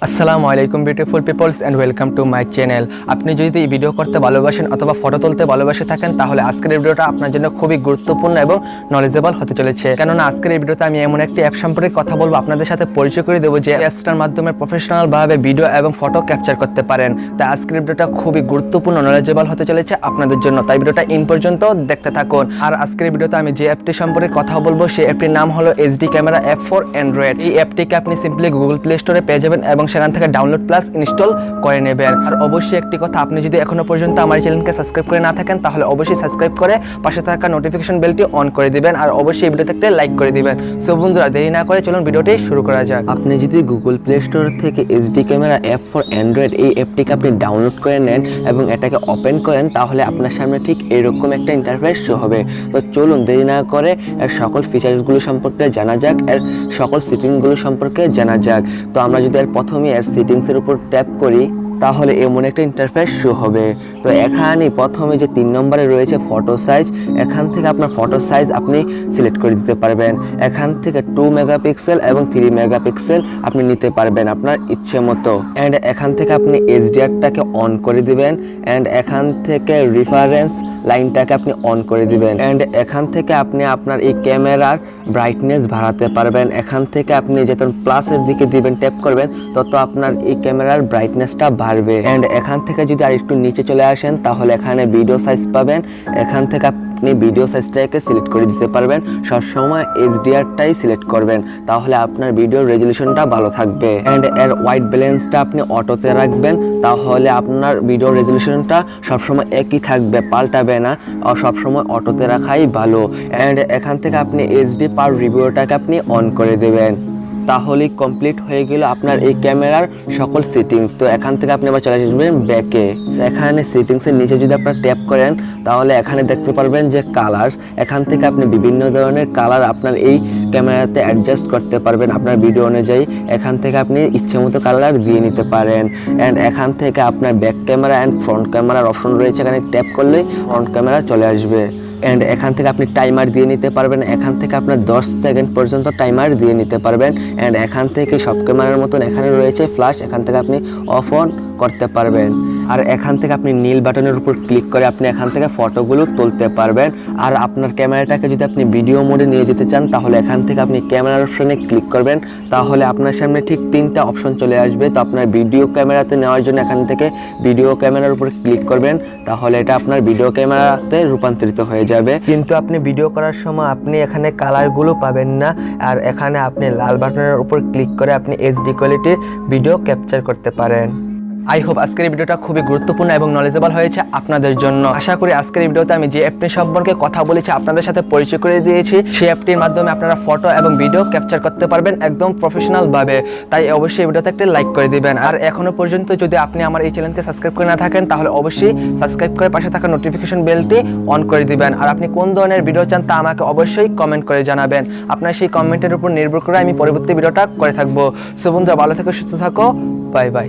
আসসালামু আলাইকুম beautiful people's and welcome to my channel. আপনি যদি এই ভিডিও করতে ভালোবাসেন অথবা ফটো তুলতে ভালোবাসে থাকেন তাহলে আজকের এই ভিডিওটা আপনার জন্য খুবই গুরুত্বপূর্ণ এবং নলেজেবল হতে চলেছে। কেননা আজকের এই ভিডিওতে আমি এমন একটি অ্যাপ সম্পর্কে কথা বলবো, আপনাদের সাথে পরিচয় করে দেবো যে অ্যাপসটার মাধ্যমে প্রফেশনালভাবে ভিডিও এবং ফটো ক্যাপচার করতে পারেন। তাই আজকের ভিডিওটা খুবই গুরুত্বপূর্ণ নলেজেবল হতে চলেছে আপনাদের জন্য, তাই ভিডিওটা ইন পর্যন্ত দেখতে থাকুন। আর আজকের ভিডিওতে আমি যে অ্যাপটি সম্পর্কে কথা বলবো সেই অ্যাপটির নাম হলো HD camera app for Android. এই অ্যাপটিকে আপনি সিম্পলি গুগল প্লে স্টোরে পেয়ে যাবেন এবং সেখান থেকে ডাউনলোড প্লাস ইনস্টল করে নেবেন। আর অবশ্যই একটি কথা, আপনি যদি এখনো পর্যন্ত আমার চ্যানেলকে সাবস্ক্রাইব করে না থাকেন তাহলে অবশ্যই সাবস্ক্রাইব করে পাশে থাকা নোটিফিকেশন বেলটি অন করে দিবেন আর অবশ্যই ভিডিওতে একটা লাইক করে দিবেন। সো বন্ধুরা, দেরি না করে চলুন ভিডিওটি শুরু করা যাক। আপনি যদি গুগল প্লে স্টোর থেকে HD camera app for Android এই অ্যাপটিকে আপনি ডাউনলোড করে নেন এবং এটাকে ওপেন করেন তাহলে আপনার সামনে ঠিক এরকম একটা ইন্টারফেস শো হবে। তো চলুন দেরি না করে এর সকল ফিচারগুলো সম্পর্কে জানা যাক, এর সকল সেটিংগুলো সম্পর্কে জানা যাক। তো আমরা যদি এর প্রথমে এর সেটিংসের উপর ট্যাপ করি তাহলে এমন একটা ইন্টারফেস শো হবে। তো এখানে প্রথমে যে 3 নম্বরে রয়েছে ফটো সাইজ, এখান থেকে আপনার ফটো সাইজ আপনি সিলেক্ট করে দিতে পারবেন। এখান থেকে 2 মেগাপিক্সেল এবং 3 মেগাপিক্সেল আপনি নিতে পারবেন আপনার ইচ্ছে মতো। অ্যান্ড এখান থেকে আপনি HDRটাকে অন করে দিবেন অ্যান্ড এখান থেকে রেফারেন্স লাইনটাকে আপনি অন করে দিবেন। অ্যান্ড এখান থেকে আপনি আপনার এই ক্যামেরার ব্রাইটনেস বাড়াতে পারবেন। এখান থেকে আপনি যত প্লাসের দিকে দিবেন ট্যাপ করবেন তত আপনার এই ক্যামেরার ব্রাইটনেসটা বাড়বে। অ্যান্ড এখান থেকে যদি আর একটু নিচে চলে আসেন তাহলে এখানে ভিডিও সাইজ পাবেন। এখান থেকে আপনি ভিডিও সাইজটাকে সিলেক্ট করে দিতে পারবেন। সবসময় HDRটাই সিলেক্ট করবেন তাহলে আপনার ভিডিওর রেজলিউশনটা ভালো থাকবে। অ্যান্ড এর হোয়াইট ব্যালেন্সটা আপনি অটোতে রাখবেন তাহলে আপনার ভিডিও রেজলিউশনটা সবসময় একই থাকবে, পাল্টাবে না, আর সবসময় অটোতে রাখাই ভালো। অ্যান্ড এখান থেকে আপনি HD পার রিভিউটাকে আপনি অন করে দেবেন তাহলেই কমপ্লিট হয়ে গেল আপনার এই ক্যামেরার সকল সেটিংস। তো এখান থেকে আপনি আবার চলে আসবেন ব্যাকে। এখানে সেটিংসের নিচে যদি আপনার ট্যাপ করেন তাহলে এখানে দেখতে পারবেন যে কালার, এখান থেকে আপনি বিভিন্ন ধরনের কালার আপনার এই ক্যামেরাতে অ্যাডজাস্ট করতে পারবেন আপনার ভিডিও অনুযায়ী। এখান থেকে আপনি ইচ্ছে মতো কালার দিয়ে নিতে পারেন। অ্যান্ড এখান থেকে আপনার ব্যাক ক্যামেরা অ্যান্ড ফ্রন্ট ক্যামেরার অপশন রয়েছে, এখানে ট্যাপ করলেই ফ্রন্ট ক্যামেরা চলে আসবে। অ্যান্ড এখান থেকে আপনি টাইমার দিয়ে নিতে পারবেন। এখান থেকে আপনার 10 সেকেন্ড পর্যন্ত টাইমার দিয়ে নিতে পারবেন। অ্যান্ড এখান থেকে সব ক্যামেরার মতন এখানে রয়েছে ফ্ল্যাশ, এখান থেকে আপনি অফ অন করতে পারবেন। আর এখান থেকে আপনি নীল বাটনের উপর ক্লিক করে আপনি এখান থেকে ফটোগুলো তুলতে পারবেন। আর আপনার ক্যামেরাটাকে যদি আপনি ভিডিও মোডে নিয়ে যেতে চান তাহলে এখান থেকে আপনি ক্যামেরার অপশনে ক্লিক করবেন তাহলে আপনার সামনে ঠিক 3টা অপশন চলে আসবে। তো আপনার ভিডিও ক্যামেরাতে নেওয়ার জন্য এখান থেকে ভিডিও ক্যামেরার উপর ক্লিক করবেন তাহলে এটা আপনার ভিডিও ক্যামেরাতে রূপান্তরিত হয়ে যাবে। কিন্তু আপনি ভিডিও করার সময় আপনি এখানে কালারগুলো পাবেন না, আর এখানে আপনি লাল বাটনের উপর ক্লিক করে আপনি HD কোয়ালিটির ভিডিও ক্যাপচার করতে পারেন। আই হোপ আজকের এই ভিডিওটা খুবই গুরুত্বপূর্ণ এবং নলেজেবল হয়েছে আপনাদের জন্য। আশা করি আজকের এই ভিডিওতে আমি যে অ্যাপটি সম্পর্কে কথা বলেছি আপনাদের সাথে পরিচয় করে দিয়েছি, সেই অ্যাপটির মাধ্যমে আপনারা ফটো এবং ভিডিও ক্যাপচার করতে পারবেন একদম প্রফেশনালভাবে। তাই অবশ্যই এই ভিডিওতে একটা লাইক করে দিবেন। আর এখনো পর্যন্ত যদি আপনি আমার এই চ্যানেলকে সাবস্ক্রাইব করে না থাকেন তাহলে অবশ্যই সাবস্ক্রাইব করে পাশে থাকা নোটিফিকেশন বেলটি অন করে দিবেন। আর আপনি কোন ধরনের ভিডিও চান তা আমাকে অবশ্যই কমেন্ট করে জানাবেন। আপনার সেই কমেন্টের উপর নির্ভর করে আমি পরবর্তী ভিডিওটা করে থাকবো। সো বন্ধুরা, ভালো থেকো, সুস্থ থাকো, বাই বাই।